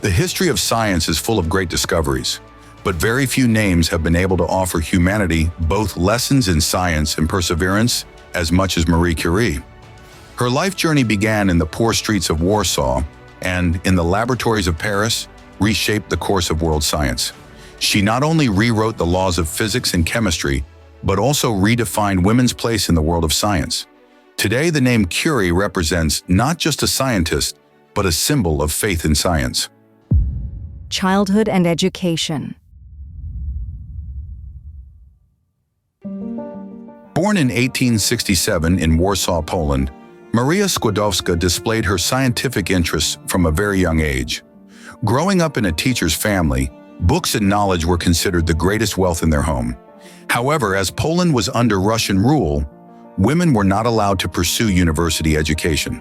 The history of science is full of great discoveries, but very few names have been able to offer humanity both lessons in science and perseverance as much as Marie Curie. Her life journey began in the poor streets of Warsaw and, in the laboratories of Paris, reshaped the course of world science. She not only rewrote the laws of physics and chemistry, but also redefined women's place in the world of science. Today, the name Curie represents not just a scientist, but a symbol of faith in science. Childhood and education. Born in 1867 in Warsaw, Poland, Maria Skłodowska displayed her scientific interests from a very young age. Growing up in a teacher's family, books and knowledge were considered the greatest wealth in their home. However, as Poland was under Russian rule, women were not allowed to pursue university education.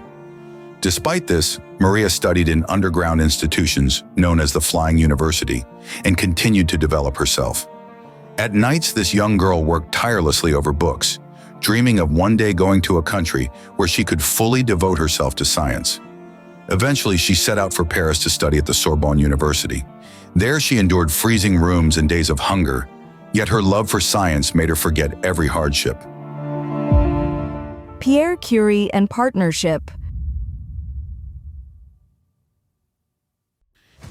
Despite this, Maria studied in underground institutions known as the Flying University and continued to develop herself. At nights, this young girl worked tirelessly over books, dreaming of one day going to a country where she could fully devote herself to science. Eventually, she set out for Paris to study at the Sorbonne University. There, she endured freezing rooms and days of hunger, yet her love for science made her forget every hardship. Pierre Curie and partnership.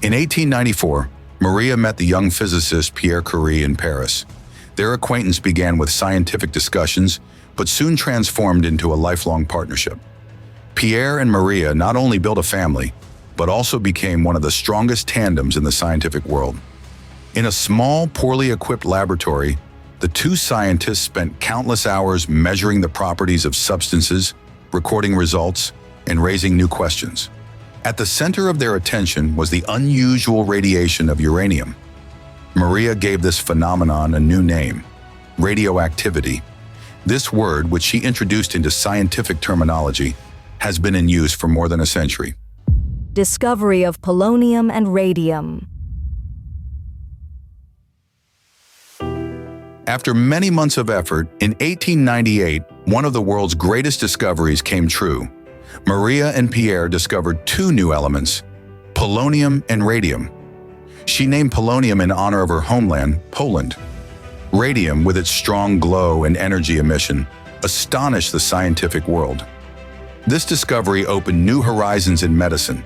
In 1894, Maria met the young physicist Pierre Curie in Paris. Their acquaintance began with scientific discussions, but soon transformed into a lifelong partnership. Pierre and Maria not only built a family, but also became one of the strongest tandems in the scientific world. In a small, poorly equipped laboratory, the two scientists spent countless hours measuring the properties of substances, recording results, and raising new questions. At the center of their attention was the unusual radiation of uranium. Maria gave this phenomenon a new name: radioactivity. This word, which she introduced into scientific terminology, has been in use for more than a century. Discovery of polonium and radium. After many months of effort, in 1898, one of the world's greatest discoveries came true. Maria and Pierre discovered two new elements, polonium and radium. She named polonium in honor of her homeland, Poland. Radium, with its strong glow and energy emission, astonished the scientific world. This discovery opened new horizons in medicine,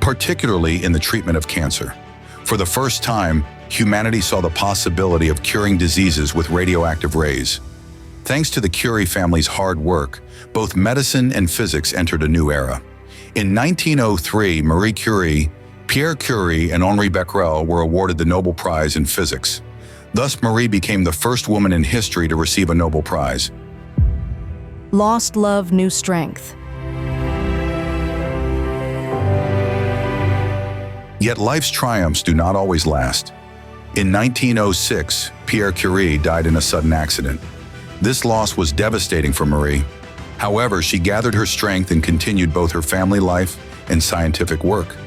particularly in the treatment of cancer. For the first time, humanity saw the possibility of curing diseases with radioactive rays. Thanks to the Curie family's hard work, both medicine and physics entered a new era. In 1903, Marie Curie, Pierre Curie, and Henri Becquerel were awarded the Nobel Prize in Physics. Thus, Marie became the first woman in history to receive a Nobel Prize. Lost love, new strength. Yet life's triumphs do not always last. In 1906, Pierre Curie died in a sudden accident. This loss was devastating for Marie. However, she gathered her strength and continued both her family life and scientific work.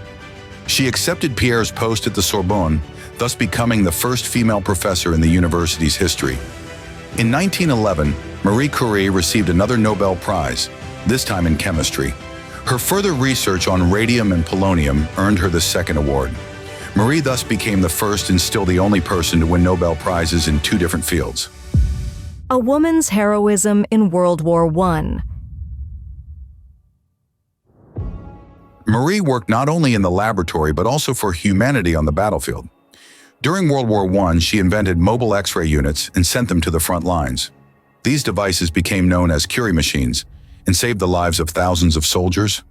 She accepted Pierre's post at the Sorbonne, thus becoming the first female professor in the university's history. In 1911, Marie Curie received another Nobel Prize, this time in chemistry. Her further research on radium and polonium earned her the second award. Marie thus became the first and still the only person to win Nobel Prizes in two different fields. A woman's heroism in World War I. Marie worked not only in the laboratory but also for humanity on the battlefield. During World War I, she invented mobile X-ray units and sent them to the front lines. These devices became known as Curie machines and saved the lives of thousands of soldiers.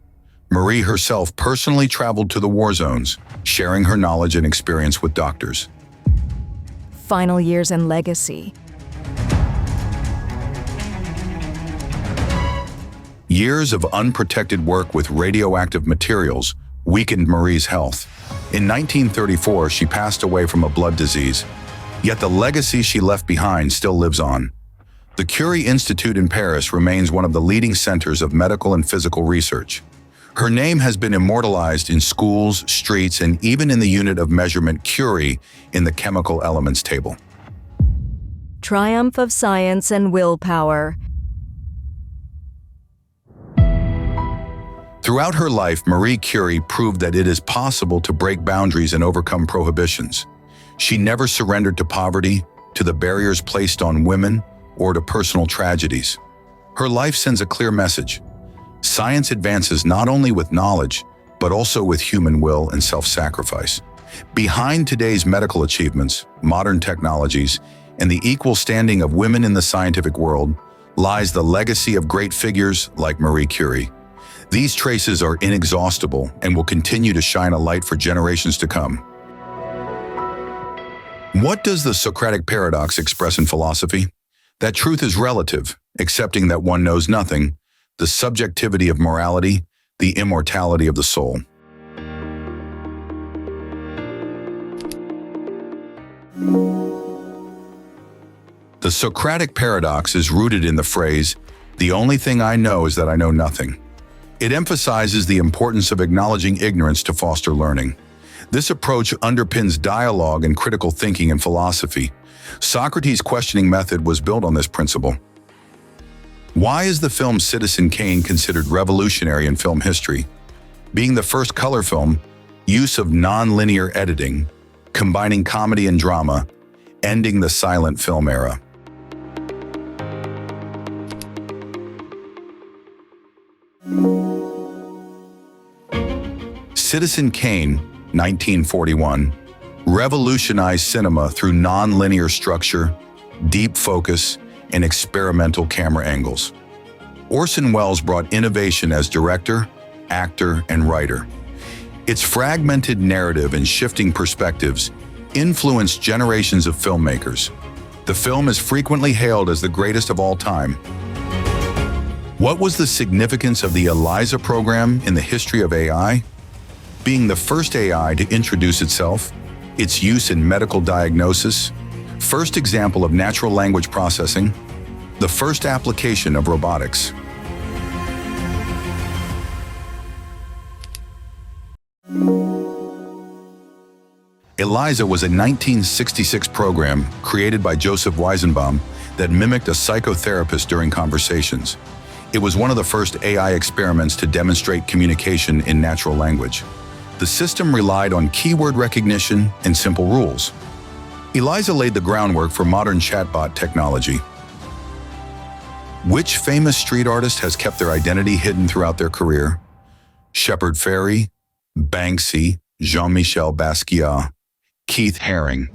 Marie herself personally traveled to the war zones, sharing her knowledge and experience with doctors. Final years and legacy. Years of unprotected work with radioactive materials weakened Marie's health. In 1934, she passed away from a blood disease, yet the legacy she left behind still lives on. The Curie Institute in Paris remains one of the leading centers of medical and physical research. Her name has been immortalized in schools, streets, and even in the unit of measurement Curie in the chemical elements table. Triumph of science and willpower. Throughout her life, Marie Curie proved that it is possible to break boundaries and overcome prohibitions. She never surrendered to poverty, to the barriers placed on women, or to personal tragedies. Her life sends a clear message. Science advances not only with knowledge, but also with human will and self-sacrifice. Behind today's medical achievements, modern technologies, and the equal standing of women in the scientific world lies the legacy of great figures like Marie Curie. These traces are inexhaustible and will continue to shine a light for generations to come. What does the Socratic paradox express in philosophy? That truth is relative, accepting that one knows nothing, the subjectivity of morality, the immortality of the soul. The Socratic paradox is rooted in the phrase, "The only thing I know is that I know nothing." It emphasizes the importance of acknowledging ignorance to foster learning. This approach underpins dialogue and critical thinking in philosophy. Socrates' questioning method was built on this principle. Why is the film Citizen Kane considered revolutionary in film history? Being the first color film, use of non-linear editing, combining comedy and drama, ending the silent film era. Citizen Kane, 1941, revolutionized cinema through non-linear structure, deep focus, and experimental camera angles. Orson Welles brought innovation as director, actor, and writer. Its fragmented narrative and shifting perspectives influenced generations of filmmakers. The film is frequently hailed as the greatest of all time. What was the significance of the ELIZA program in the history of AI? Being the first AI to introduce itself, its use in medical diagnosis, first example of natural language processing, the first application of robotics. ELIZA was a 1966 program created by Joseph Weizenbaum that mimicked a psychotherapist during conversations. It was one of the first AI experiments to demonstrate communication in natural language. The system relied on keyword recognition and simple rules. ELIZA laid the groundwork for modern chatbot technology. Which famous street artist has kept their identity hidden throughout their career? Shepard Fairey, Banksy, Jean-Michel Basquiat, Keith Haring.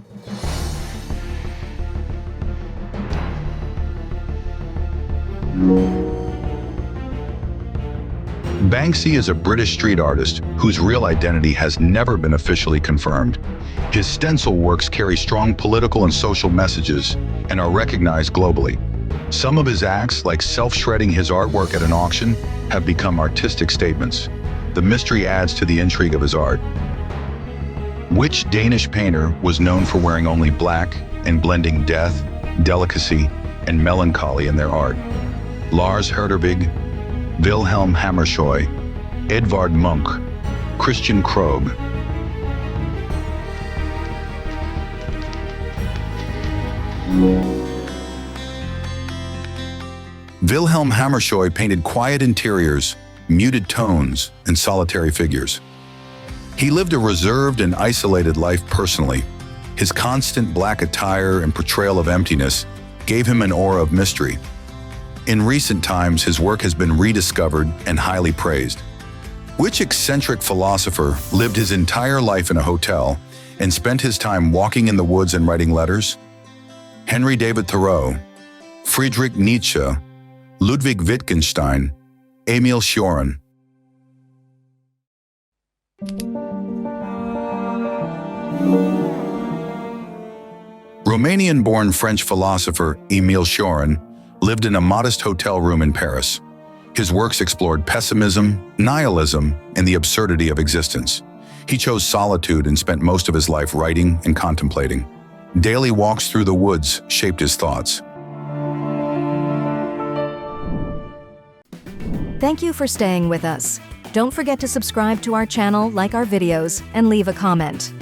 Banksy is a British street artist whose real identity has never been officially confirmed. His stencil works carry strong political and social messages and are recognized globally. Some of his acts, like self-shredding his artwork at an auction, have become artistic statements. The mystery adds to the intrigue of his art. Which Danish painter was known for wearing only black and blending death, delicacy, and melancholy in their art? Lars Herdervig, Wilhelm Hammershøi, Edvard Munch, Christian Krogh. Wilhelm Hammershøi painted quiet interiors, muted tones, and solitary figures. He lived a reserved and isolated life personally. His constant black attire and portrayal of emptiness gave him an aura of mystery. In recent times, his work has been rediscovered and highly praised. Which eccentric philosopher lived his entire life in a hotel and spent his time walking in the woods and writing letters? Henry David Thoreau, Friedrich Nietzsche, Ludwig Wittgenstein, Emil Cioran. Romanian-born French philosopher Emil Cioran lived in a modest hotel room in Paris. His works explored pessimism, nihilism, and the absurdity of existence. He chose solitude and spent most of his life writing and contemplating. Daily walks through the woods shaped his thoughts. Thank you for staying with us. Don't forget to subscribe to our channel, like our videos, and leave a comment.